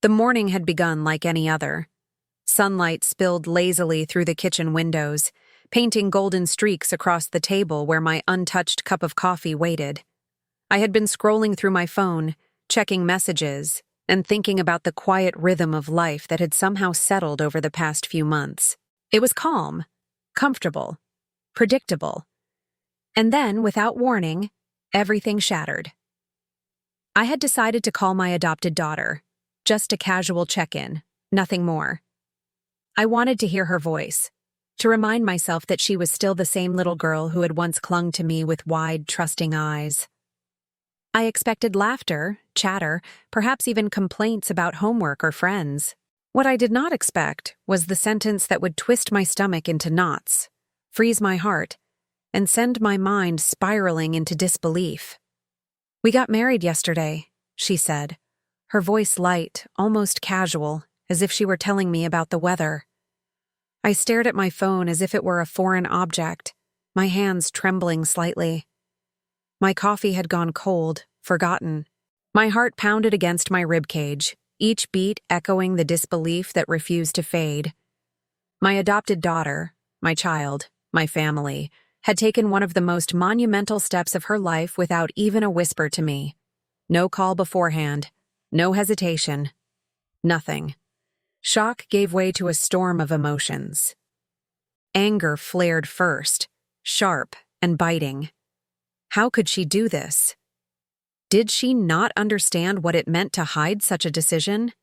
The morning had begun like any other. Sunlight spilled lazily through the kitchen windows, painting golden streaks across the table where my untouched cup of coffee waited. I had been scrolling through my phone, checking messages, and thinking about the quiet rhythm of life that had somehow settled over the past few months. It was calm, comfortable, predictable. And then, without warning, everything shattered. I had decided to call my adopted daughter, just a casual check-in, nothing more. I wanted to hear her voice, to remind myself that she was still the same little girl who had once clung to me with wide, trusting eyes. I expected laughter, chatter, perhaps even complaints about homework or friends. What I did not expect was the sentence that would twist my stomach into knots, freeze my heart, and send my mind spiraling into disbelief. "We got married yesterday," she said, her voice light, almost casual, as if she were telling me about the weather. I stared at my phone as if it were a foreign object, my hands trembling slightly. My coffee had gone cold, forgotten. My heart pounded against my ribcage, each beat echoing the disbelief that refused to fade. My adopted daughter, my child, my family, had taken one of the most monumental steps of her life without even a whisper to me. No call beforehand, no hesitation, nothing. Shock gave way to a storm of emotions. Anger flared first, sharp and biting. How could she do this? Did she not understand what it meant to hide such a decision?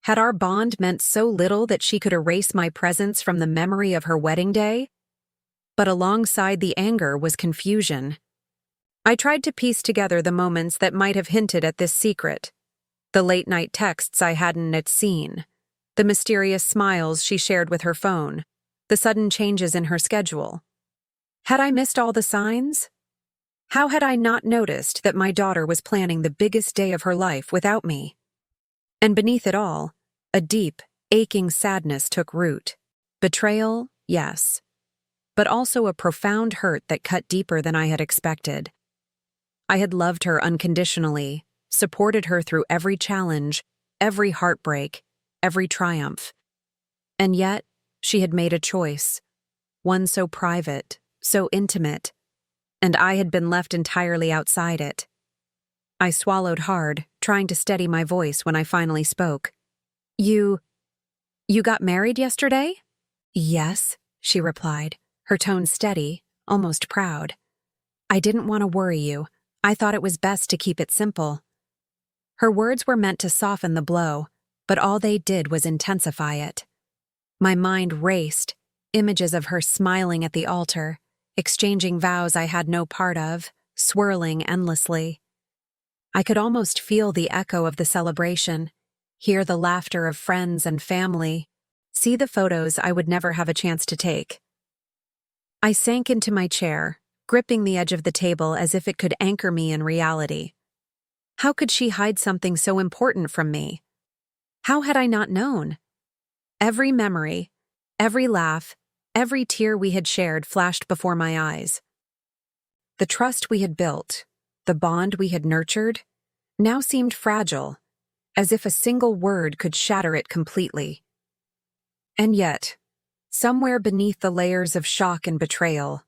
Had our bond meant so little that she could erase my presence from the memory of her wedding day? But alongside the anger was confusion. I tried to piece together the moments that might have hinted at this secret. The late-night texts I hadn't yet seen, the mysterious smiles she shared with her phone, the sudden changes in her schedule. Had I missed all the signs? How had I not noticed that my daughter was planning the biggest day of her life without me? And beneath it all, a deep, aching sadness took root. Betrayal, yes, but also a profound hurt that cut deeper than I had expected. I had loved her unconditionally, supported her through every challenge, every heartbreak, every triumph. And yet, she had made a choice, one so private, so intimate, and I had been left entirely outside it. I swallowed hard, trying to steady my voice when I finally spoke. You got married yesterday?" "Yes," she replied, her tone steady, almost proud. "I didn't want to worry you. I thought it was best to keep it simple." Her words were meant to soften the blow, but all they did was intensify it. My mind raced, images of her smiling at the altar, exchanging vows I had no part of, swirling endlessly. I could almost feel the echo of the celebration, hear the laughter of friends and family, see the photos I would never have a chance to take. I sank into my chair, gripping the edge of the table as if it could anchor me in reality. How could she hide something so important from me? How had I not known? Every memory, every laugh, every tear we had shared flashed before my eyes. The trust we had built, the bond we had nurtured, now seemed fragile, as if a single word could shatter it completely. And yet, somewhere beneath the layers of shock and betrayal,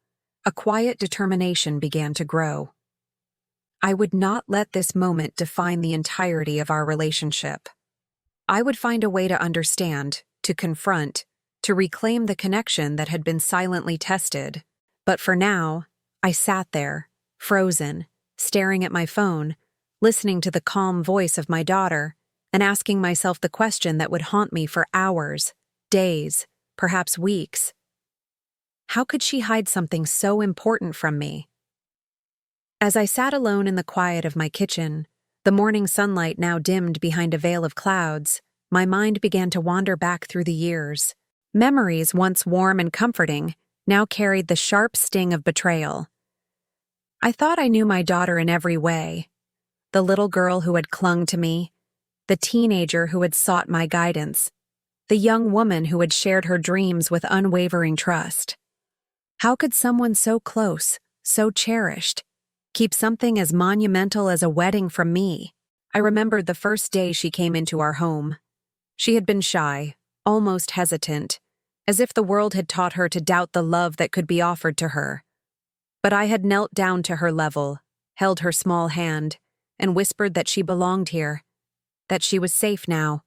a quiet determination began to grow. I would not let this moment define the entirety of our relationship. I would find a way to understand, to confront, to reclaim the connection that had been silently tested. But for now, I sat there, frozen, staring at my phone, listening to the calm voice of my daughter, and asking myself the question that would haunt me for hours, days, perhaps weeks. How could she hide something so important from me? As I sat alone in the quiet of my kitchen, the morning sunlight now dimmed behind a veil of clouds, my mind began to wander back through the years. Memories once warm and comforting now carried the sharp sting of betrayal. I thought I knew my daughter in every way. The little girl who had clung to me, the teenager who had sought my guidance, the young woman who had shared her dreams with unwavering trust. How could someone so close, so cherished, keep something as monumental as a wedding from me? I remembered the first day she came into our home. She had been shy, almost hesitant, as if the world had taught her to doubt the love that could be offered to her. But I had knelt down to her level, held her small hand, and whispered that she belonged here, that she was safe now.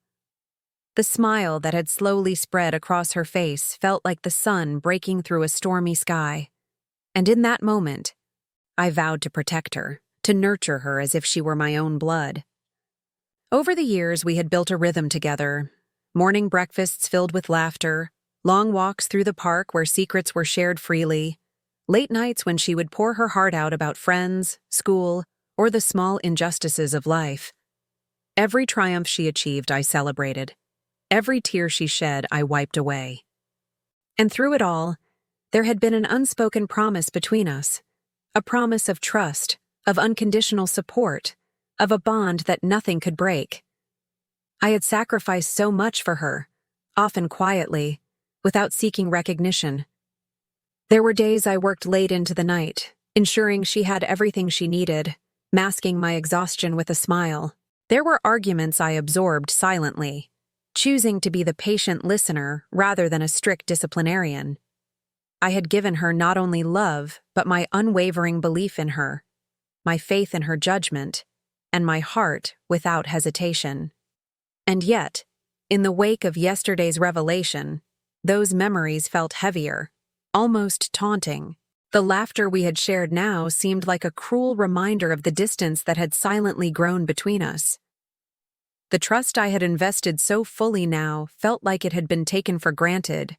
The smile that had slowly spread across her face felt like the sun breaking through a stormy sky. And in that moment, I vowed to protect her, to nurture her as if she were my own blood. Over the years, we had built a rhythm together. Morning breakfasts filled with laughter, long walks through the park where secrets were shared freely, late nights when she would pour her heart out about friends, school, or the small injustices of life. Every triumph she achieved, I celebrated. Every tear she shed, I wiped away. And through it all, there had been an unspoken promise between us, a promise of trust, of unconditional support, of a bond that nothing could break. I had sacrificed so much for her, often quietly, without seeking recognition. There were days I worked late into the night, ensuring she had everything she needed, masking my exhaustion with a smile. There were arguments I absorbed silently, choosing to be the patient listener rather than a strict disciplinarian. I had given her not only love, but my unwavering belief in her, my faith in her judgment, and my heart without hesitation. And yet, in the wake of yesterday's revelation, those memories felt heavier, almost taunting. The laughter we had shared now seemed like a cruel reminder of the distance that had silently grown between us. The trust I had invested so fully now felt like it had been taken for granted,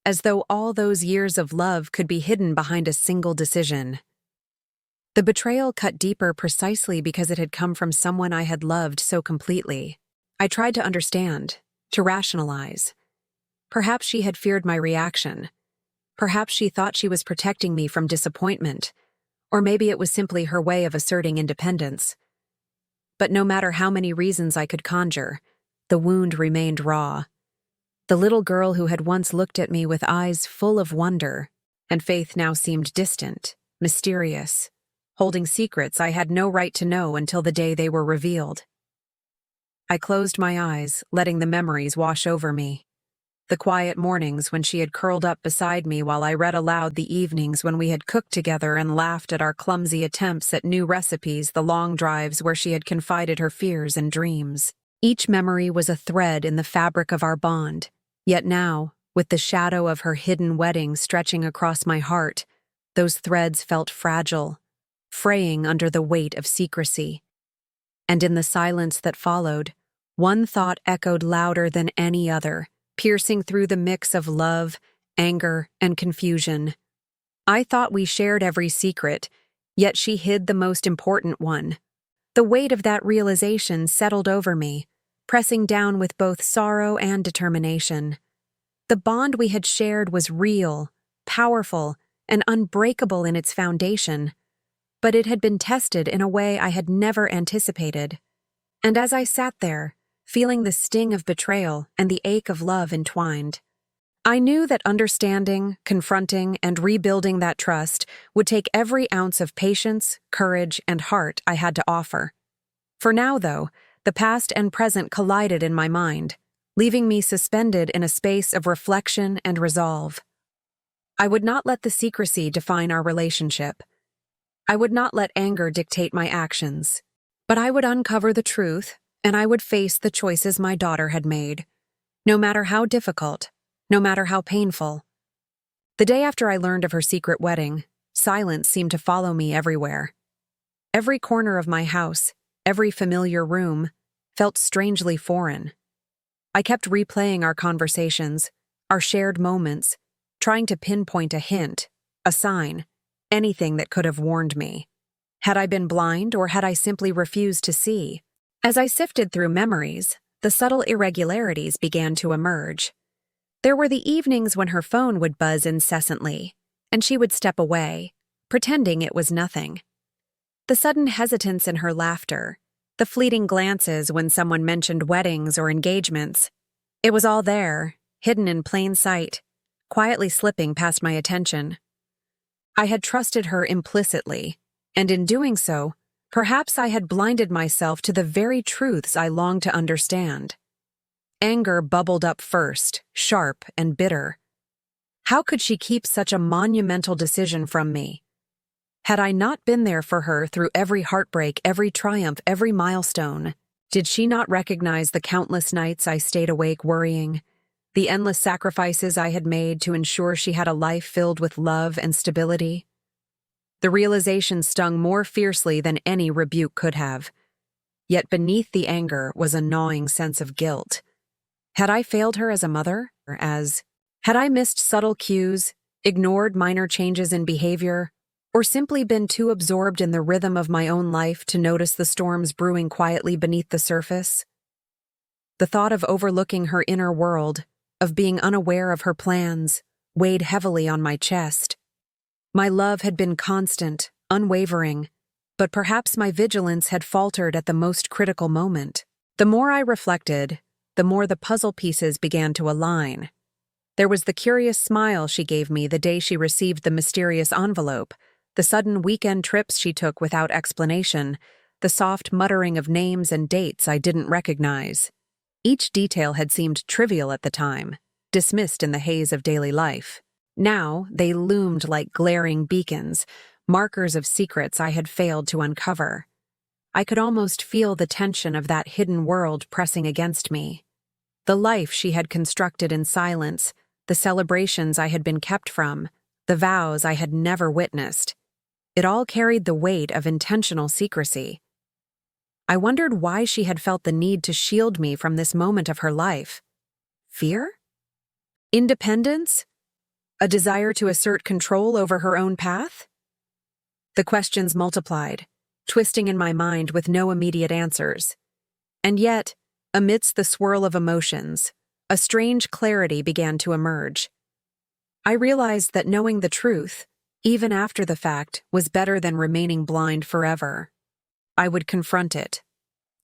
as though all those years of love could be hidden behind a single decision. The betrayal cut deeper precisely because it had come from someone I had loved so completely. I tried to understand, to rationalize. Perhaps she had feared my reaction. Perhaps she thought she was protecting me from disappointment, or maybe it was simply her way of asserting independence. But no matter how many reasons I could conjure, the wound remained raw. The little girl who had once looked at me with eyes full of wonder and faith now seemed distant, mysterious, holding secrets I had no right to know until the day they were revealed. I closed my eyes, letting the memories wash over me. The quiet mornings when she had curled up beside me while I read aloud, the evenings when we had cooked together and laughed at our clumsy attempts at new recipes, the long drives where she had confided her fears and dreams. Each memory was a thread in the fabric of our bond, yet now, with the shadow of her hidden wedding stretching across my heart, those threads felt fragile, fraying under the weight of secrecy. And in the silence that followed, one thought echoed louder than any other, piercing through the mix of love, anger, and confusion. I thought we shared every secret, yet she hid the most important one. The weight of that realization settled over me, pressing down with both sorrow and determination. The bond we had shared was real, powerful, and unbreakable in its foundation, but it had been tested in a way I had never anticipated. And as I sat there, feeling the sting of betrayal and the ache of love entwined, I knew that understanding, confronting, and rebuilding that trust would take every ounce of patience, courage, and heart I had to offer. For now, though, the past and present collided in my mind, leaving me suspended in a space of reflection and resolve. I would not let the secrecy define our relationship. I would not let anger dictate my actions, but I would uncover the truth, and I would face the choices my daughter had made, no matter how difficult, no matter how painful. The day after I learned of her secret wedding, silence seemed to follow me everywhere. Every corner of my house, every familiar room, felt strangely foreign. I kept replaying our conversations, our shared moments, trying to pinpoint a hint, a sign, anything that could have warned me. Had I been blind, or had I simply refused to see? As I sifted through memories, the subtle irregularities began to emerge. There were the evenings when her phone would buzz incessantly, and she would step away, pretending it was nothing. The sudden hesitance in her laughter, the fleeting glances when someone mentioned weddings or engagements. It was all there, hidden in plain sight, quietly slipping past my attention. I had trusted her implicitly, and in doing so, Perhaps I had blinded myself to the very truths I longed to understand. Anger bubbled up first, sharp and bitter. How could she keep such a monumental decision from me? Had I not been there for her through every heartbreak, every triumph, every milestone? Did she not recognize the countless nights I stayed awake worrying, the endless sacrifices I had made to ensure she had a life filled with love and stability? The realization stung more fiercely than any rebuke could have. Yet beneath the anger was a gnawing sense of guilt. Had I failed her as a mother? Had I missed subtle cues, ignored minor changes in behavior, or simply been too absorbed in the rhythm of my own life to notice the storms brewing quietly beneath the surface? The thought of overlooking her inner world, of being unaware of her plans, weighed heavily on my chest. My love had been constant, unwavering, but perhaps my vigilance had faltered at the most critical moment. The more I reflected, the more the puzzle pieces began to align. There was the curious smile she gave me the day she received the mysterious envelope, the sudden weekend trips she took without explanation, the soft muttering of names and dates I didn't recognize. Each detail had seemed trivial at the time, dismissed in the haze of daily life. Now they loomed like glaring beacons, markers of secrets I had failed to uncover. I could almost feel the tension of that hidden world pressing against me. The life she had constructed in silence, the celebrations I had been kept from, the vows I had never witnessed. It all carried the weight of intentional secrecy. I wondered why she had felt the need to shield me from this moment of her life. Fear? Independence? A desire to assert control over her own path? The questions multiplied, twisting in my mind with no immediate answers. And yet, amidst the swirl of emotions, a strange clarity began to emerge. I realized that knowing the truth, even after the fact, was better than remaining blind forever. I would confront it.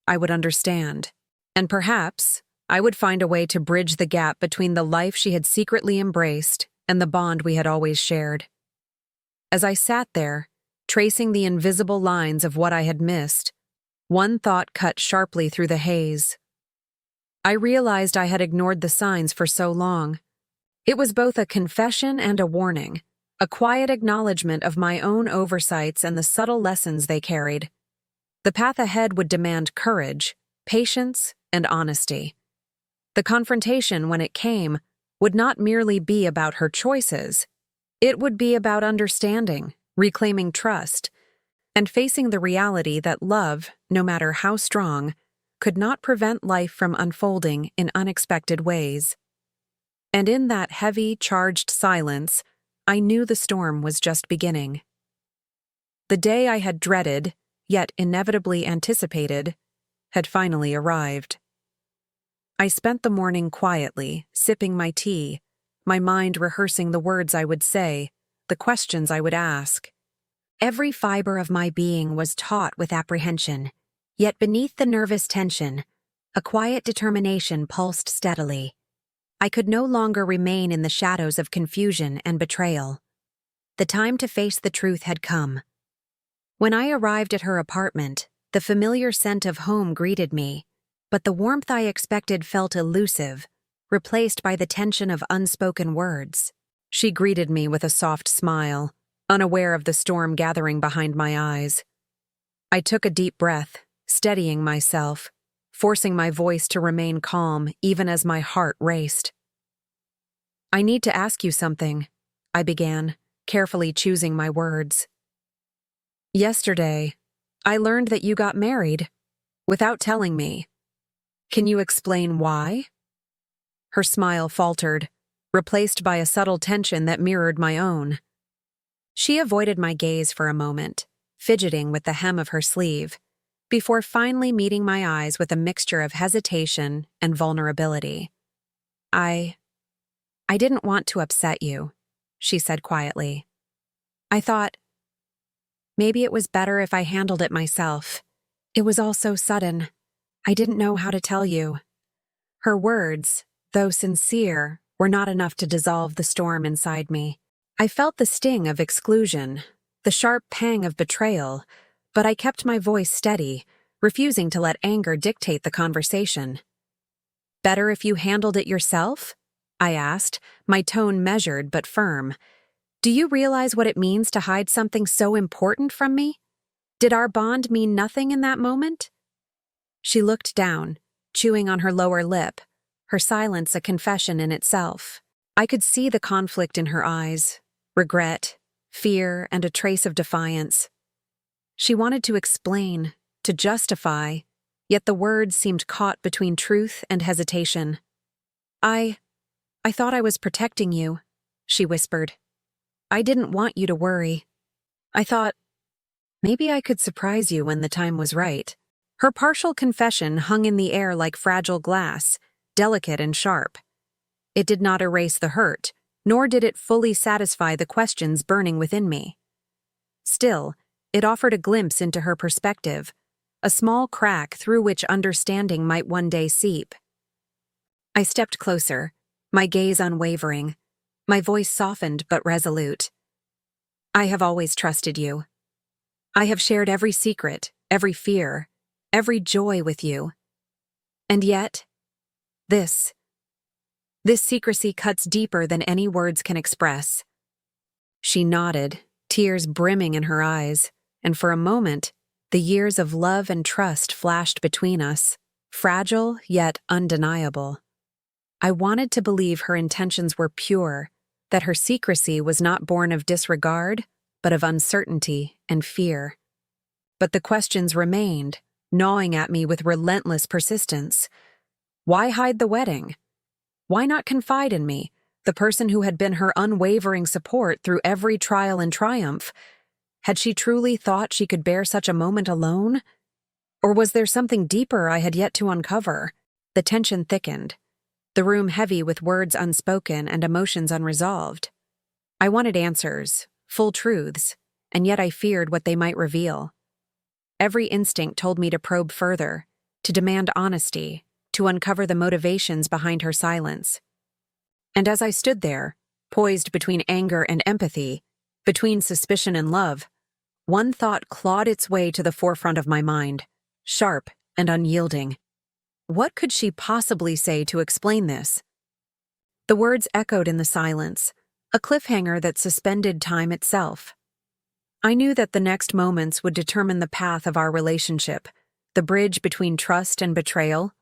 I would understand. And perhaps I would find a way to bridge the gap between the life she had secretly embraced and the bond we had always shared. As I sat there, tracing the invisible lines of what I had missed, one thought cut sharply through the haze. I realized I had ignored the signs for so long. It was both a confession and a warning, a quiet acknowledgement of my own oversights and the subtle lessons they carried. The path ahead would demand courage, patience, and honesty. The confrontation, when it came, would not merely be about her choices. It would be about understanding, reclaiming trust, and facing the reality that love, no matter how strong, could not prevent life from unfolding in unexpected ways. And in that heavy, charged silence, I knew the storm was just beginning. The day I had dreaded, yet inevitably anticipated, had finally arrived. I spent the morning quietly, sipping my tea, my mind rehearsing the words I would say, the questions I would ask. Every fiber of my being was taut with apprehension, yet beneath the nervous tension, a quiet determination pulsed steadily. I could no longer remain in the shadows of confusion and betrayal. The time to face the truth had come. When I arrived at her apartment, the familiar scent of home greeted me, but the warmth I expected felt elusive, replaced by the tension of unspoken words. She greeted me with a soft smile, unaware of the storm gathering behind my eyes. I took a deep breath, steadying myself, forcing my voice to remain calm even as my heart raced. "I need to ask you something," I began, carefully choosing my words. "Yesterday, I learned that you got married, without telling me. Can you explain why?" Her smile faltered, replaced by a subtle tension that mirrored my own. She avoided my gaze for a moment, fidgeting with the hem of her sleeve, before finally meeting my eyes with a mixture of hesitation and vulnerability. I didn't want to upset you," she said quietly. "I thought maybe it was better if I handled it myself. It was all so sudden. I didn't know how to tell you." Her words, though sincere, were not enough to dissolve the storm inside me. I felt the sting of exclusion, the sharp pang of betrayal, but I kept my voice steady, refusing to let anger dictate the conversation. "Better if you handled it yourself?" I asked, my tone measured but firm. "Do you realize what it means to hide something so important from me? Did our bond mean nothing in that moment?" She looked down, chewing on her lower lip, her silence a confession in itself. I could see the conflict in her eyes, regret, fear, and a trace of defiance. She wanted to explain, to justify, yet the words seemed caught between truth and hesitation. I thought I was protecting you," she whispered. "I didn't want you to worry. I thought maybe I could surprise you when the time was right." Her partial confession hung in the air like fragile glass, delicate and sharp. It did not erase the hurt, nor did it fully satisfy the questions burning within me. Still, it offered a glimpse into her perspective, a small crack through which understanding might one day seep. I stepped closer, my gaze unwavering, my voice softened but resolute. "I have always trusted you. I have shared every secret, every fear, every joy with you. And yet, this secrecy cuts deeper than any words can express." She nodded, tears brimming in her eyes, and for a moment, the years of love and trust flashed between us, fragile yet undeniable. I wanted to believe her intentions were pure, that her secrecy was not born of disregard, but of uncertainty and fear. But the questions remained, gnawing at me with relentless persistence. Why hide the wedding? Why not confide in me, the person who had been her unwavering support through every trial and triumph? Had she truly thought she could bear such a moment alone? Or was there something deeper I had yet to uncover? The tension thickened, the room heavy with words unspoken and emotions unresolved. I wanted answers, full truths, and yet I feared what they might reveal. Every instinct told me to probe further, to demand honesty, to uncover the motivations behind her silence. And as I stood there, poised between anger and empathy, between suspicion and love, one thought clawed its way to the forefront of my mind, sharp and unyielding. What could she possibly say to explain this? The words echoed in the silence, a cliffhanger that suspended time itself. I knew that the next moments would determine the path of our relationship, the bridge between trust and betrayal,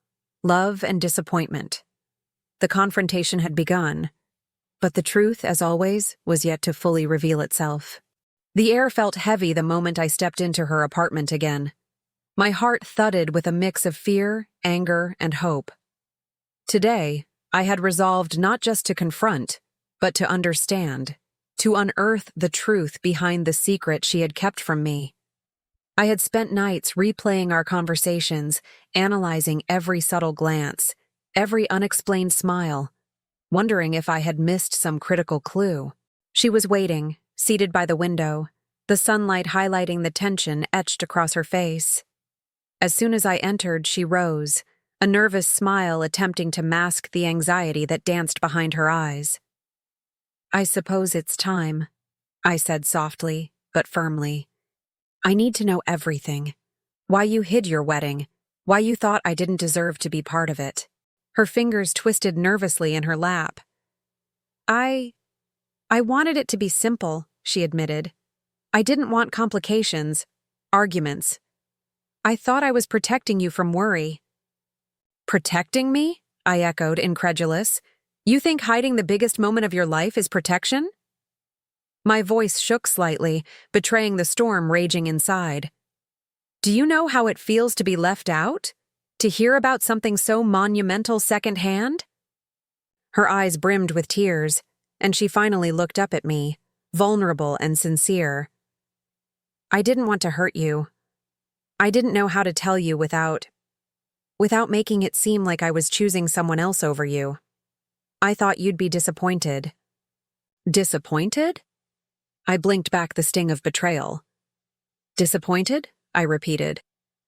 love and disappointment. The confrontation had begun, but the truth, as always, was yet to fully reveal itself. The air felt heavy the moment I stepped into her apartment again. My heart thudded with a mix of fear, anger, and hope. Today, I had resolved not just to confront, but to understand, to unearth the truth behind the secret she had kept from me. I had spent nights replaying our conversations, analyzing every subtle glance, every unexplained smile, wondering if I had missed some critical clue. She was waiting, seated by the window, the sunlight highlighting the tension etched across her face. As soon as I entered, she rose, a nervous smile attempting to mask the anxiety that danced behind her eyes. "I suppose it's time," I said softly, but firmly. "I need to know everything. Why you hid your wedding, why you thought I didn't deserve to be part of it." Her fingers twisted nervously in her lap. I wanted it to be simple," she admitted. "I didn't want complications, arguments. I thought I was protecting you from worry." "Protecting me?" I echoed, incredulous. "You think hiding the biggest moment of your life is protection?" My voice shook slightly, betraying the storm raging inside. "Do you know how it feels to be left out? To hear about something so monumental secondhand?" Her eyes brimmed with tears, and she finally looked up at me, vulnerable and sincere. "I didn't want to hurt you. I didn't know how to tell you without making it seem like I was choosing someone else over you. I thought you'd be disappointed." "Disappointed?" I blinked back the sting of betrayal. "Disappointed?" I repeated.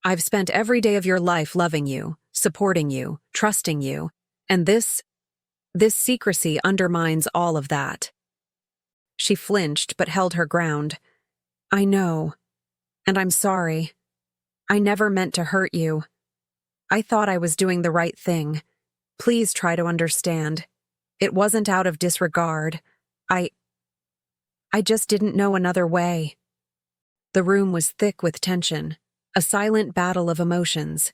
"I've spent every day of your life loving you, supporting you, trusting you, and this secrecy undermines all of that." She flinched but held her ground. "I know. And I'm sorry. I never meant to hurt you. I thought I was doing the right thing. Please try to understand. It wasn't out of disregard. I just didn't know another way." The room was thick with tension, a silent battle of emotions.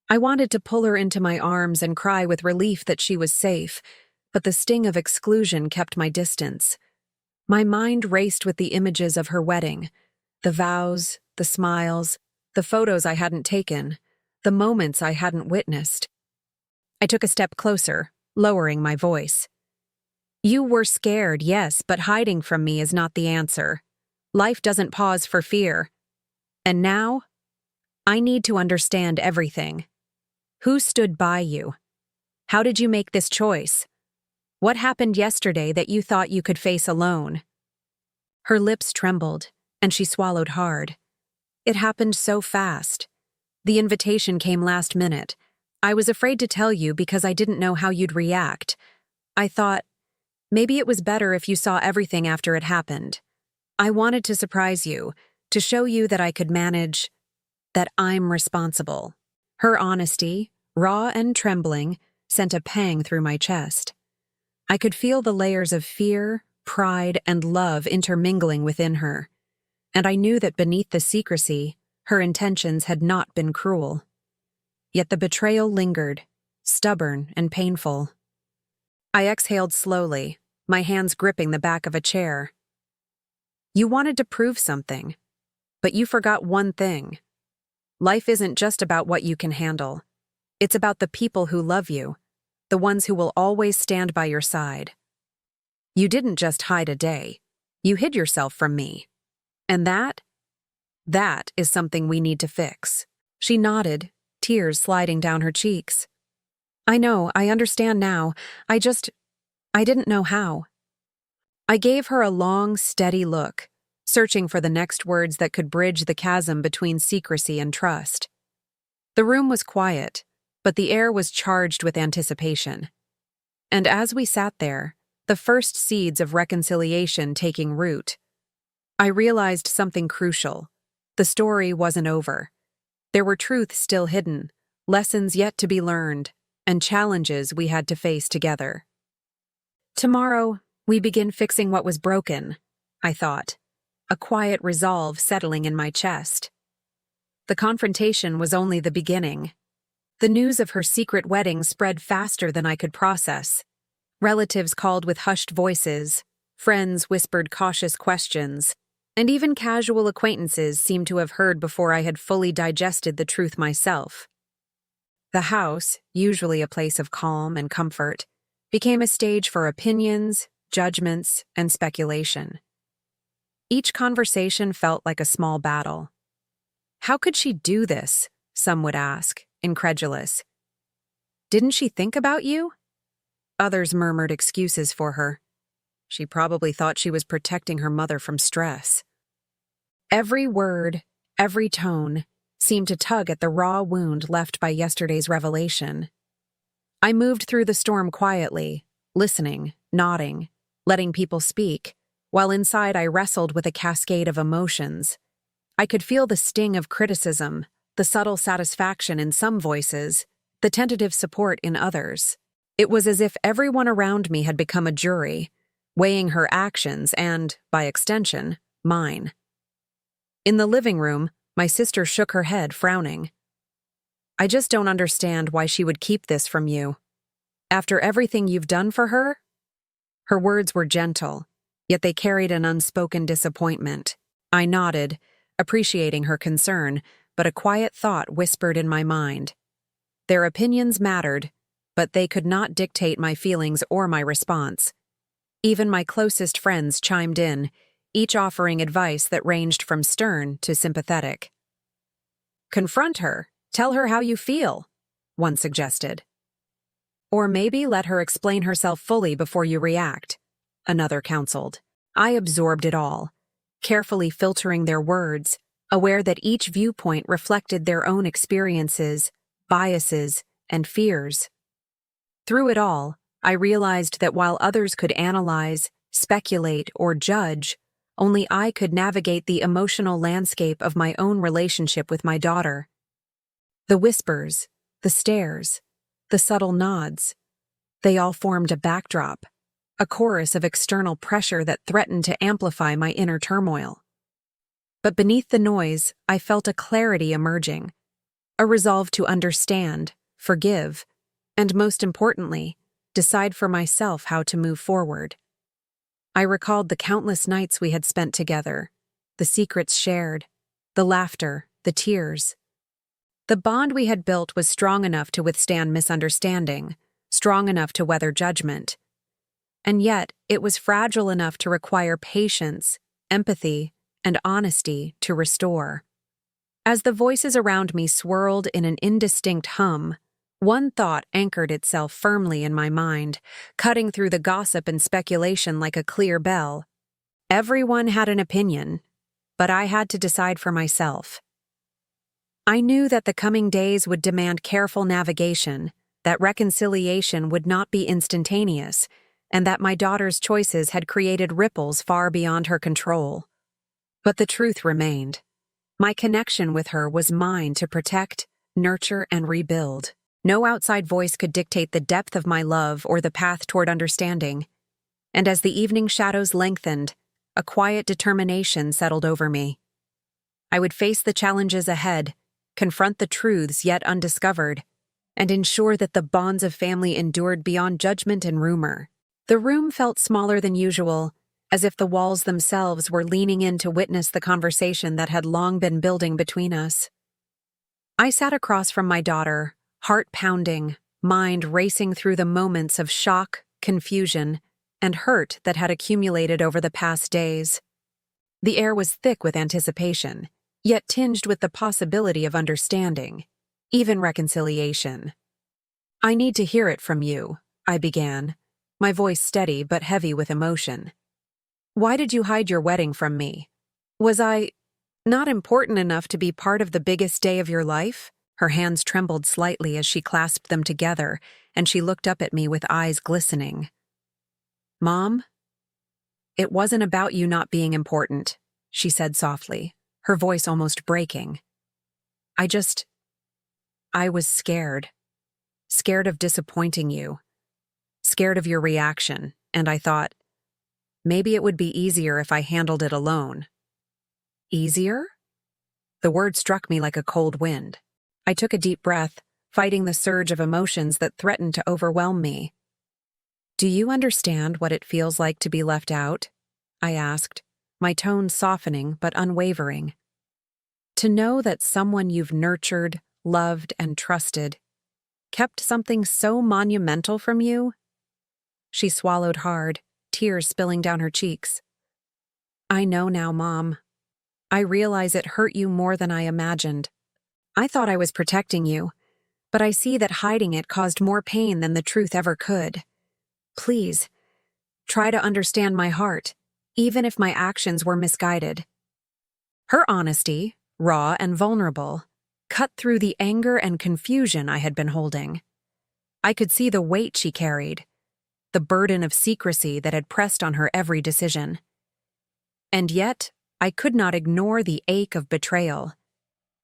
I wanted to pull her into my arms and cry with relief that she was safe, but the sting of exclusion kept my distance. My mind raced with the images of her wedding, the vows, the smiles, the photos I hadn't taken, the moments I hadn't witnessed. I took a step closer, lowering my voice. "You were scared, yes, but hiding from me is not the answer. Life doesn't pause for fear. And now, I need to understand everything. Who stood by you? How did you make this choice? What happened yesterday that you thought you could face alone?" Her lips trembled, and she swallowed hard. It happened so fast. The invitation came last minute. I was afraid to tell you because I didn't know how you'd react. I thought, maybe it was better if you saw everything after it happened. I wanted to surprise you, to show you that I could manage, that I'm responsible. Her honesty, raw and trembling, sent a pang through my chest. I could feel the layers of fear, pride, and love intermingling within her, and I knew that beneath the secrecy, her intentions had not been cruel. Yet the betrayal lingered, stubborn and painful. I exhaled slowly, my hands gripping the back of a chair. "You wanted to prove something, but you forgot one thing. Life isn't just about what you can handle. It's about the people who love you, the ones who will always stand by your side. You didn't just hide a day. You hid yourself from me. And that is something we need to fix." She nodded, tears sliding down her cheeks. "I know, I understand now. I didn't know how." I gave her a long, steady look, searching for the next words that could bridge the chasm between secrecy and trust. The room was quiet, but the air was charged with anticipation. And as we sat there, the first seeds of reconciliation taking root, I realized something crucial. The story wasn't over. There were truths still hidden, lessons yet to be learned, and challenges we had to face together. Tomorrow, we begin fixing what was broken, I thought, a quiet resolve settling in my chest. The confrontation was only the beginning. The news of her secret wedding spread faster than I could process. Relatives called with hushed voices, friends whispered cautious questions, and even casual acquaintances seemed to have heard before I had fully digested the truth myself. The house, usually a place of calm and comfort, became a stage for opinions, judgments, and speculation. Each conversation felt like a small battle. How could she do this? Some would ask, incredulous. Didn't she think about you? Others murmured excuses for her. She probably thought she was protecting her mother from stress. Every word, every tone, seemed to tug at the raw wound left by yesterday's revelation. I moved through the storm quietly, listening, nodding, letting people speak, while inside I wrestled with a cascade of emotions. I could feel the sting of criticism, the subtle satisfaction in some voices, the tentative support in others. It was as if everyone around me had become a jury, weighing her actions and, by extension, mine. In the living room, my sister shook her head, frowning. "I just don't understand why she would keep this from you. After everything you've done for her?" Her words were gentle, yet they carried an unspoken disappointment. I nodded, appreciating her concern, but a quiet thought whispered in my mind. Their opinions mattered, but they could not dictate my feelings or my response. Even my closest friends chimed in, each offering advice that ranged from stern to sympathetic. "Confront her. Tell her how you feel," one suggested. "Or maybe let her explain herself fully before you react," another counseled. I absorbed it all, carefully filtering their words, aware that each viewpoint reflected their own experiences, biases, and fears. Through it all, I realized that while others could analyze, speculate, or judge, Only I could navigate the emotional landscape of my own relationship with my daughter. The whispers, the stares, the subtle nods, they all formed a backdrop, a chorus of external pressure that threatened to amplify my inner turmoil. But beneath the noise, I felt a clarity emerging, a resolve to understand, forgive, and most importantly, decide for myself how to move forward. I recalled the countless nights we had spent together, the secrets shared, the laughter, the tears. The bond we had built was strong enough to withstand misunderstanding, strong enough to weather judgment. And yet, it was fragile enough to require patience, empathy, and honesty to restore. As the voices around me swirled in an indistinct hum, one thought anchored itself firmly in my mind, cutting through the gossip and speculation like a clear bell. Everyone had an opinion, but I had to decide for myself. I knew that the coming days would demand careful navigation, that reconciliation would not be instantaneous, and that my daughter's choices had created ripples far beyond her control. But the truth remained. My connection with her was mine to protect, nurture, and rebuild. No outside voice could dictate the depth of my love or the path toward understanding. And as the evening shadows lengthened, a quiet determination settled over me. I would face the challenges ahead, confront the truths yet undiscovered, and ensure that the bonds of family endured beyond judgment and rumor. The room felt smaller than usual, as if the walls themselves were leaning in to witness the conversation that had long been building between us. I sat across from my daughter, heart pounding, mind racing through the moments of shock, confusion, and hurt that had accumulated over the past days. The air was thick with anticipation, yet tinged with the possibility of understanding, even reconciliation. "I need to hear it from you," I began, my voice steady but heavy with emotion. "Why did you hide your wedding from me? Was I not important enough to be part of the biggest day of your life?" Her hands trembled slightly as she clasped them together, and she looked up at me with eyes glistening. "Mom, it wasn't about you not being important," she said softly, her voice almost breaking. I was scared. Scared of disappointing you. Scared of your reaction, and I thought, maybe it would be easier if I handled it alone." "Easier?" The word struck me like a cold wind. I took a deep breath, fighting the surge of emotions that threatened to overwhelm me. "Do you understand what it feels like to be left out?" I asked, my tone softening but unwavering. "To know that someone you've nurtured, loved, and trusted kept something so monumental from you?" She swallowed hard, tears spilling down her cheeks. "I know now, Mom. I realize it hurt you more than I imagined. I thought I was protecting you, but I see that hiding it caused more pain than the truth ever could. Please, try to understand my heart, even if my actions were misguided." Her honesty, raw and vulnerable, cut through the anger and confusion I had been holding. I could see the weight she carried, the burden of secrecy that had pressed on her every decision. And yet, I could not ignore the ache of betrayal,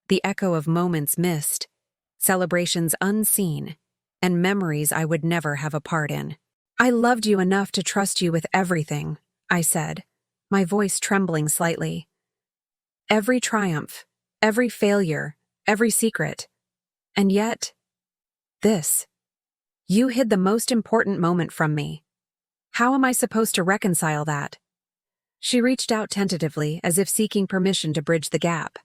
the echo of moments missed, celebrations unseen, and memories I would never have a part in. "I loved you enough to trust you with everything," I said, my voice trembling slightly. "Every triumph, every failure, every secret. And yet, this. You hid the most important moment from me. How am I supposed to reconcile that?" She reached out tentatively, as if seeking permission to bridge the gap.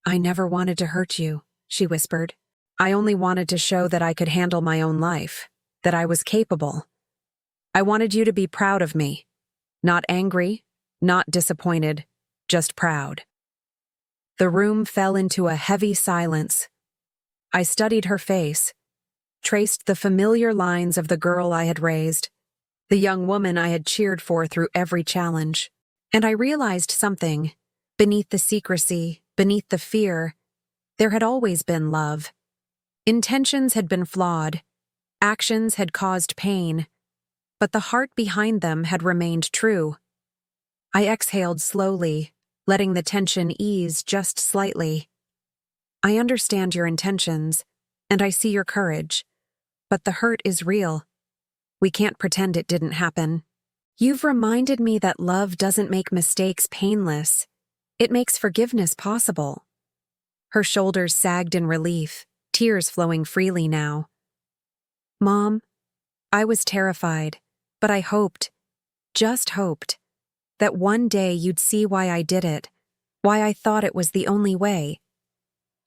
"I never wanted to hurt you," she whispered. "I only wanted to show that I could handle my own life, that I was capable. I wanted you to be proud of me. Not angry, not disappointed, just proud." The room fell into a heavy silence. I studied her face, traced the familiar lines of the girl I had raised, the young woman I had cheered for through every challenge. And I realized something. Beneath the secrecy, beneath the fear, there had always been love. Intentions had been flawed, actions had caused pain, but the heart behind them had remained true. I exhaled slowly, letting the tension ease just slightly. I understand your intentions, and I see your courage, but the hurt is real. We can't pretend it didn't happen. You've reminded me that love doesn't make mistakes painless. It makes forgiveness possible. Her shoulders sagged in relief, tears flowing freely now. Mom, I was terrified, but I hoped, just hoped, that one day you'd see why I did it, why I thought it was the only way.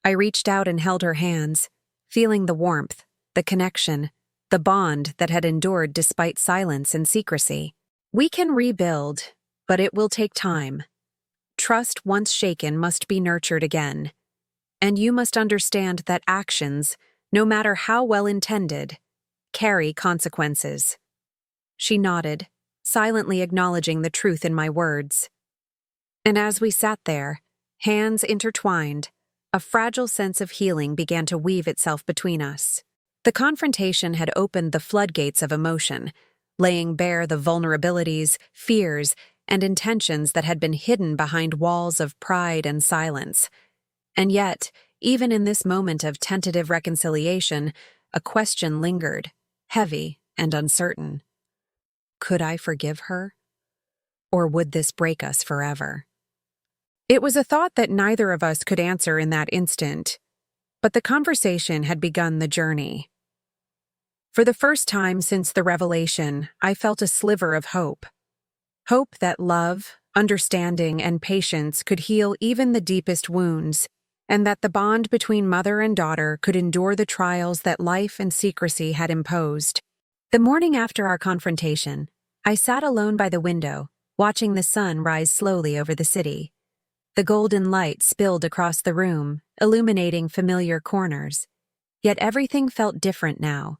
I reached out and held her hands, feeling the warmth, the connection, the bond that had endured despite silence and secrecy. We can rebuild, but it will take time. Trust once shaken must be nurtured again. And you must understand that actions, no matter how well intended, carry consequences. She nodded, silently acknowledging the truth in my words. And as we sat there, hands intertwined, a fragile sense of healing began to weave itself between us. The confrontation had opened the floodgates of emotion, laying bare the vulnerabilities, fears, and intentions that had been hidden behind walls of pride and silence. And yet, even in this moment of tentative reconciliation, a question lingered, heavy and uncertain. Could I forgive her? Or would this break us forever? It was a thought that neither of us could answer in that instant, but the conversation had begun the journey. For the first time since the revelation, I felt a sliver of hope. Hope that love, understanding, and patience could heal even the deepest wounds, and that the bond between mother and daughter could endure the trials that life and secrecy had imposed. The morning after our confrontation, I sat alone by the window, watching the sun rise slowly over the city. The golden light spilled across the room, illuminating familiar corners. Yet everything felt different now.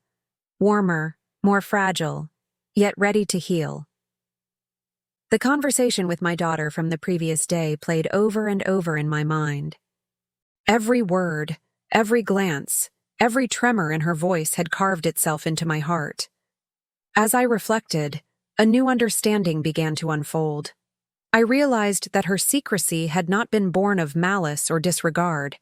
Warmer, more fragile, yet ready to heal. The conversation with my daughter from the previous day played over and over in my mind. Every word, every glance, every tremor in her voice had carved itself into my heart. As I reflected, a new understanding began to unfold. I realized that her secrecy had not been born of malice or disregard.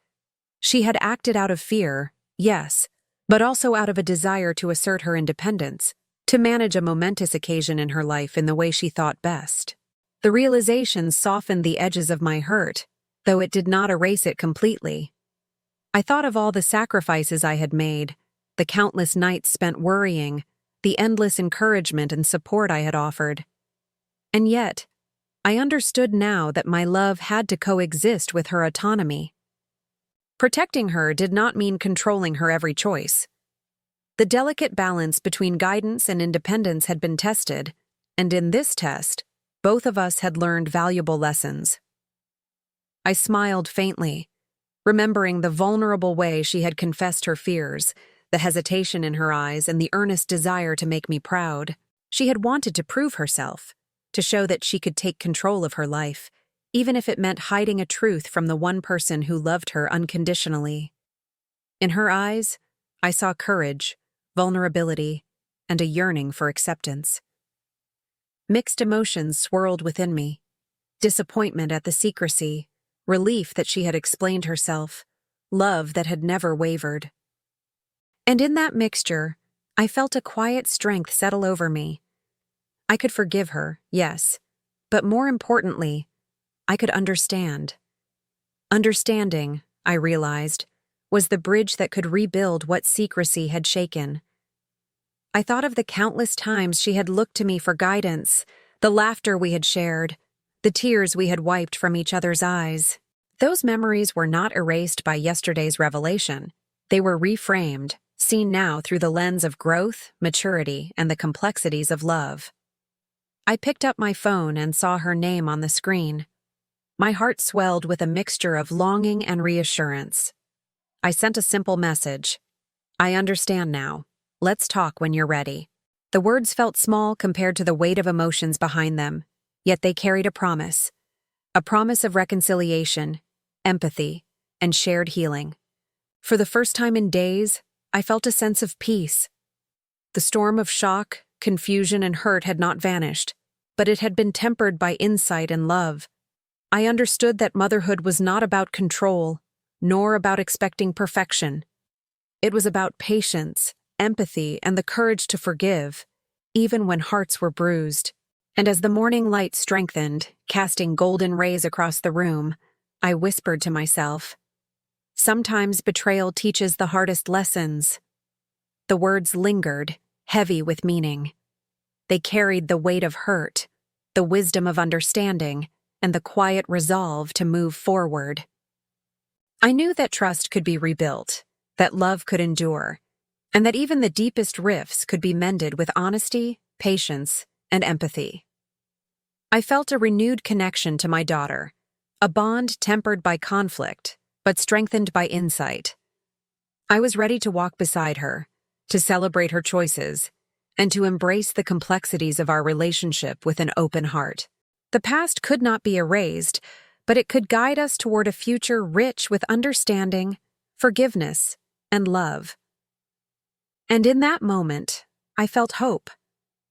She had acted out of fear, yes, but also out of a desire to assert her independence, to manage a momentous occasion in her life in the way she thought best. The realization softened the edges of my hurt, though it did not erase it completely. I thought of all the sacrifices I had made, the countless nights spent worrying, the endless encouragement and support I had offered. And yet, I understood now that my love had to coexist with her autonomy. Protecting her did not mean controlling her every choice. The delicate balance between guidance and independence had been tested, and in this test, both of us had learned valuable lessons. I smiled faintly, remembering the vulnerable way she had confessed her fears, the hesitation in her eyes, and the earnest desire to make me proud. She had wanted to prove herself, to show that she could take control of her life, even if it meant hiding a truth from the one person who loved her unconditionally. In her eyes, I saw courage, vulnerability, and a yearning for acceptance. Mixed emotions swirled within me: disappointment at the secrecy, relief that she had explained herself, love that had never wavered. And in that mixture, I felt a quiet strength settle over me. I could forgive her, yes, but more importantly, I could understand. Understanding, I realized, was the bridge that could rebuild what secrecy had shaken. I thought of the countless times she had looked to me for guidance, the laughter we had shared, the tears we had wiped from each other's eyes. Those memories were not erased by yesterday's revelation. They were reframed, seen now through the lens of growth, maturity, and the complexities of love. I picked up my phone and saw her name on the screen. My heart swelled with a mixture of longing and reassurance. I sent a simple message: "I understand now. Let's talk when you're ready." The words felt small compared to the weight of emotions behind them, yet they carried a promise of reconciliation, empathy, and shared healing. For the first time in days, I felt a sense of peace. The storm of shock, confusion, and hurt had not vanished, but it had been tempered by insight and love. I understood that motherhood was not about control, nor about expecting perfection. It was about patience, empathy, and the courage to forgive, even when hearts were bruised. And as the morning light strengthened, casting golden rays across the room, I whispered to myself, "Sometimes betrayal teaches the hardest lessons." The words lingered, heavy with meaning. They carried the weight of hurt, the wisdom of understanding, and the quiet resolve to move forward. I knew that trust could be rebuilt, that love could endure, and that even the deepest rifts could be mended with honesty, patience, and empathy. I felt a renewed connection to my daughter, a bond tempered by conflict, but strengthened by insight. I was ready to walk beside her, to celebrate her choices, and to embrace the complexities of our relationship with an open heart. The past could not be erased, but it could guide us toward a future rich with understanding, forgiveness, and love. And in that moment, I felt hope,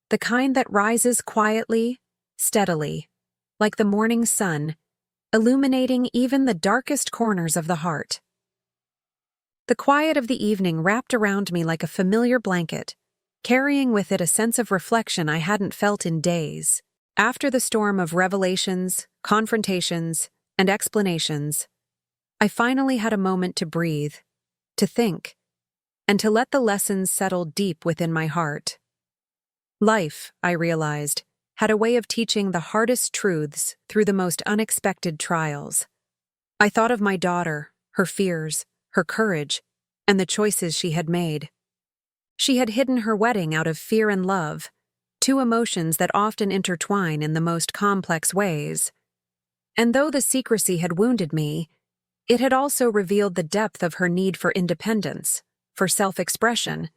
the kind that rises quietly, steadily, like the morning sun, illuminating even the darkest corners of the heart. The quiet of the evening wrapped around me like a familiar blanket, carrying with it a sense of reflection I hadn't felt in days. After the storm of revelations, confrontations, and explanations, I finally had a moment to breathe, to think, and to let the lessons settle deep within my heart. Life, I realized, had a way of teaching the hardest truths through the most unexpected trials. I thought of my daughter, her fears, her courage, and the choices she had made. She had hidden her wedding out of fear and love, two emotions that often intertwine in the most complex ways. And though the secrecy had wounded me, it had also revealed the depth of her need for independence, for self-expression,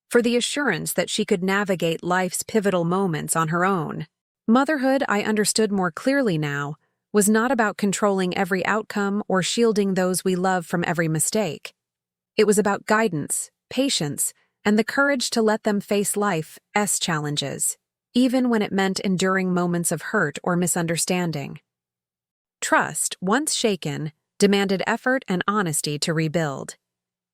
for the assurance that she could navigate life's pivotal moments on her own. Motherhood, I understood more clearly now, was not about controlling every outcome or shielding those we love from every mistake. It was about guidance, patience, and the courage to let them face life's challenges, even when it meant enduring moments of hurt or misunderstanding. Trust, once shaken, demanded effort and honesty to rebuild.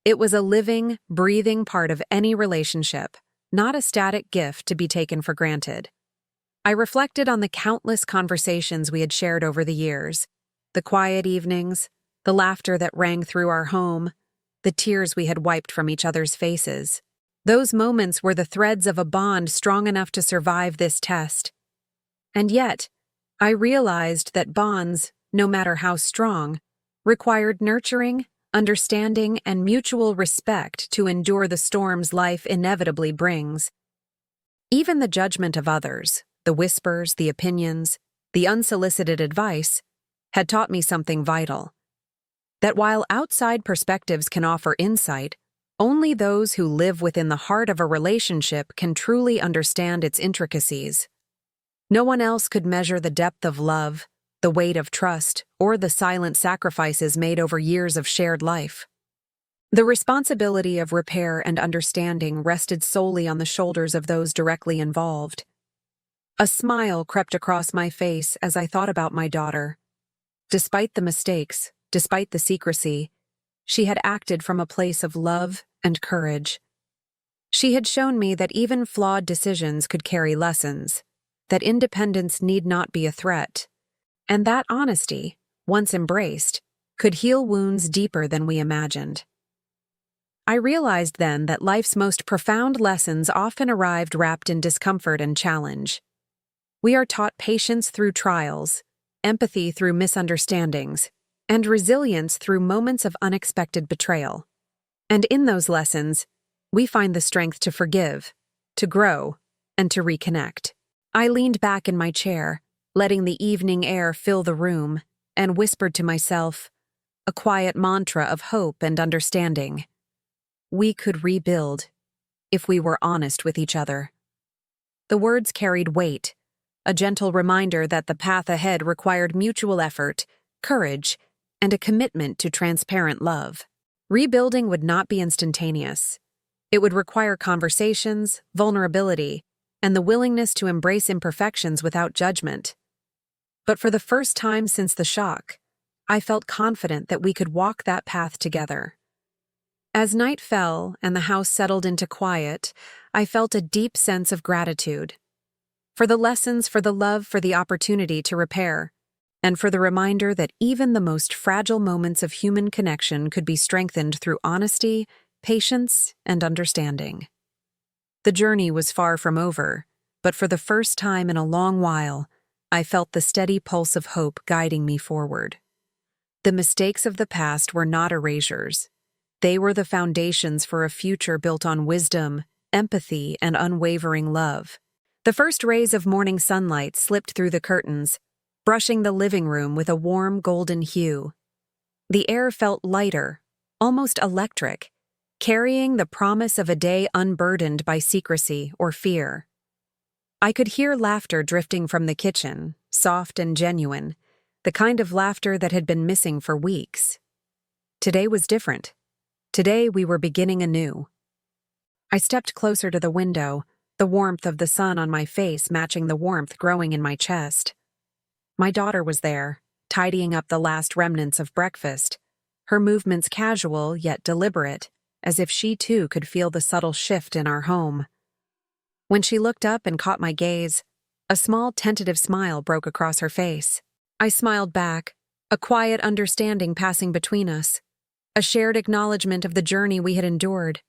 It was a living, breathing part of any relationship, not a static gift to be taken for granted. I reflected on the countless conversations we had shared over the years, the quiet evenings, the laughter that rang through our home, the tears we had wiped from each other's faces. Those moments were the threads of a bond strong enough to survive this test. And yet, I realized that bonds, no matter how strong, required nurturing, understanding, and mutual respect to endure the storms life inevitably brings. Even the judgment of others, the whispers, the opinions, the unsolicited advice, had taught me something vital. That while outside perspectives can offer insight, only those who live within the heart of a relationship can truly understand its intricacies. No one else could measure the depth of love, the weight of trust, or the silent sacrifices made over years of shared life. The responsibility of repair and understanding rested solely on the shoulders of those directly involved. A smile crept across my face as I thought about my daughter. Despite the mistakes, despite the secrecy, she had acted from a place of love and courage. She had shown me that even flawed decisions could carry lessons, that independence need not be a threat, and that honesty, once embraced, could heal wounds deeper than we imagined. I realized then that life's most profound lessons often arrived wrapped in discomfort and challenge. We are taught patience through trials, empathy through misunderstandings, and resilience through moments of unexpected betrayal. And in those lessons, we find the strength to forgive, to grow, and to reconnect. I leaned back in my chair, letting the evening air fill the room, and whispered to myself, a quiet mantra of hope and understanding. We could rebuild, if we were honest with each other. The words carried weight, a gentle reminder that the path ahead required mutual effort, courage, and a commitment to transparent love. Rebuilding would not be instantaneous. It would require conversations, vulnerability, and the willingness to embrace imperfections without judgment. But for the first time since the shock, I felt confident that we could walk that path together. As night fell and the house settled into quiet, I felt a deep sense of gratitude. For the lessons, for the love, for the opportunity to repair, and for the reminder that even the most fragile moments of human connection could be strengthened through honesty, patience, and understanding. The journey was far from over, but for the first time in a long while, I felt the steady pulse of hope guiding me forward. The mistakes of the past were not erasures. They were the foundations for a future built on wisdom, empathy, and unwavering love. The first rays of morning sunlight slipped through the curtains, brushing the living room with a warm golden hue. The air felt lighter, almost electric, carrying the promise of a day unburdened by secrecy or fear. I could hear laughter drifting from the kitchen, soft and genuine, the kind of laughter that had been missing for weeks. Today was different. Today we were beginning anew. I stepped closer to the window, the warmth of the sun on my face matching the warmth growing in my chest. My daughter was there, tidying up the last remnants of breakfast, her movements casual yet deliberate, as if she too could feel the subtle shift in our home. When she looked up and caught my gaze, a small tentative smile broke across her face. I smiled back, a quiet understanding passing between us, a shared acknowledgement of the journey we had endured.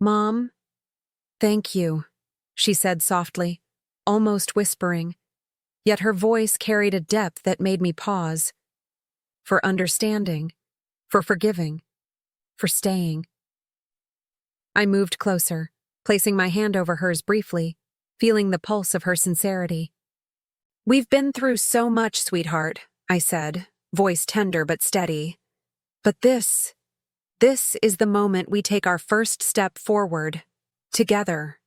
"Mom, thank you," she said softly, almost whispering, yet her voice carried a depth that made me pause. "For understanding, for forgiving, for staying." I moved closer, placing my hand over hers briefly, feeling the pulse of her sincerity. "We've been through so much, sweetheart," I said, voice tender but steady. "But this is the moment we take our first step forward, together."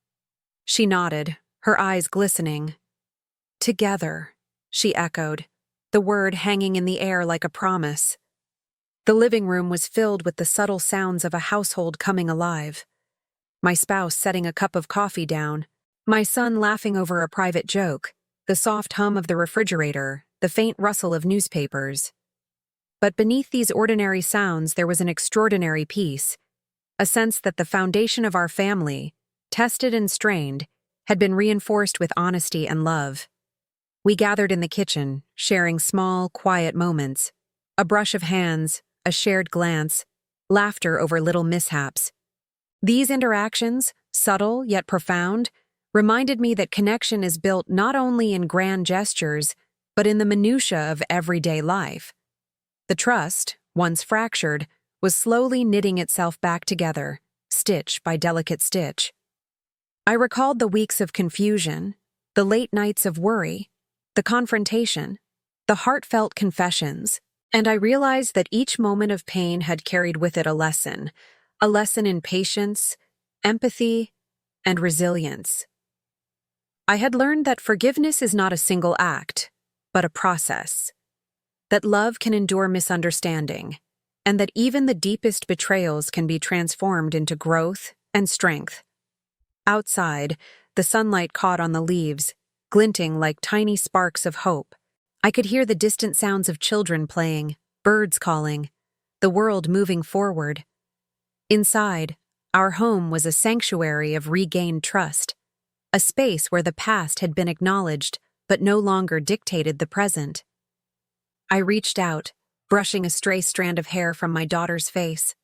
She nodded, her eyes glistening. "Together," she echoed, the word hanging in the air like a promise. The living room was filled with the subtle sounds of a household coming alive. My spouse setting a cup of coffee down, my son laughing over a private joke, the soft hum of the refrigerator, the faint rustle of newspapers. But beneath these ordinary sounds there was an extraordinary peace, a sense that the foundation of our family, tested and strained, had been reinforced with honesty and love. We gathered in the kitchen, sharing small, quiet moments, a brush of hands, a shared glance, laughter over little mishaps. These interactions, subtle yet profound, reminded me that connection is built not only in grand gestures, but in the minutiae of everyday life. The trust, once fractured, was slowly knitting itself back together, stitch by delicate stitch. I recalled the weeks of confusion, the late nights of worry, the confrontation, the heartfelt confessions, and I realized that each moment of pain had carried with it a lesson in patience, empathy, and resilience. I had learned that forgiveness is not a single act, but a process, that love can endure misunderstanding, and that even the deepest betrayals can be transformed into growth and strength. Outside, the sunlight caught on the leaves, glinting like tiny sparks of hope. I could hear the distant sounds of children playing, birds calling, the world moving forward. Inside, our home was a sanctuary of regained trust, a space where the past had been acknowledged but no longer dictated the present. I reached out, brushing a stray strand of hair from my daughter's face.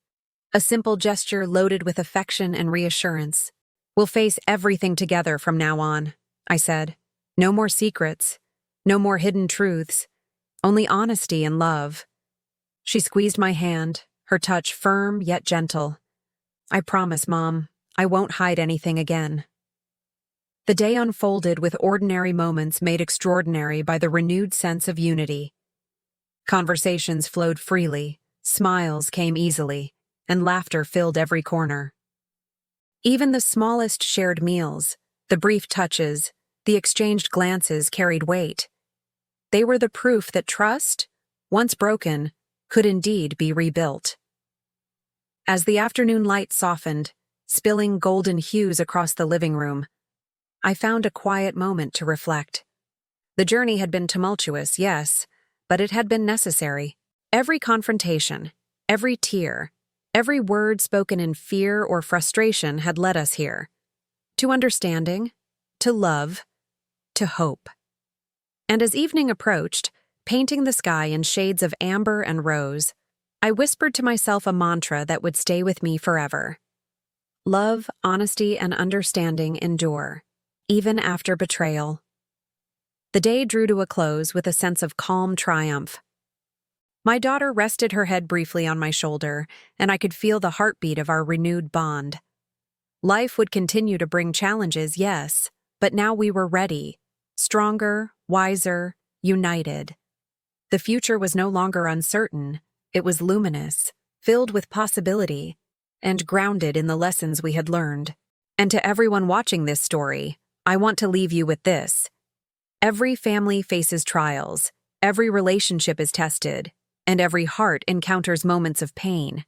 A simple gesture loaded with affection and reassurance. "We'll face everything together from now on," I said. "No more secrets, no more hidden truths, only honesty and love." She squeezed my hand, her touch firm yet gentle. "I promise, Mom, I won't hide anything again." The day unfolded with ordinary moments made extraordinary by the renewed sense of unity. Conversations flowed freely, smiles came easily, and laughter filled every corner. Even the smallest shared meals, the brief touches, the exchanged glances carried weight. They were the proof that trust, once broken, could indeed be rebuilt. As the afternoon light softened, spilling golden hues across the living room, I found a quiet moment to reflect. The journey had been tumultuous, yes, but it had been necessary. Every confrontation, every tear, every word spoken in fear or frustration had led us here. To understanding, to love, to hope. And as evening approached, painting the sky in shades of amber and rose, I whispered to myself a mantra that would stay with me forever. Love, honesty, and understanding endure, even after betrayal. The day drew to a close with a sense of calm triumph. My daughter rested her head briefly on my shoulder, and I could feel the heartbeat of our renewed bond. Life would continue to bring challenges, yes, but now we were ready, stronger, wiser, united. The future was no longer uncertain, it was luminous, filled with possibility, and grounded in the lessons we had learned. And to everyone watching this story, I want to leave you with this. Every family faces trials, every relationship is tested, and every heart encounters moments of pain.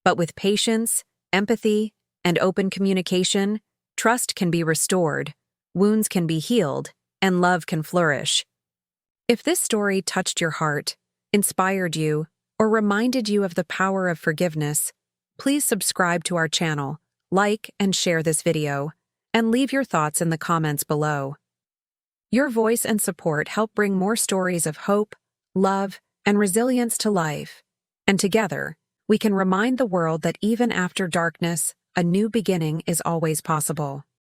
But with patience, empathy, and open communication, trust can be restored, wounds can be healed, and love can flourish. If this story touched your heart, inspired you, or reminded you of the power of forgiveness, please subscribe to our channel, like and share this video, and leave your thoughts in the comments below. Your voice and support help bring more stories of hope, love, and resilience to life. And together, we can remind the world that even after darkness, a new beginning is always possible.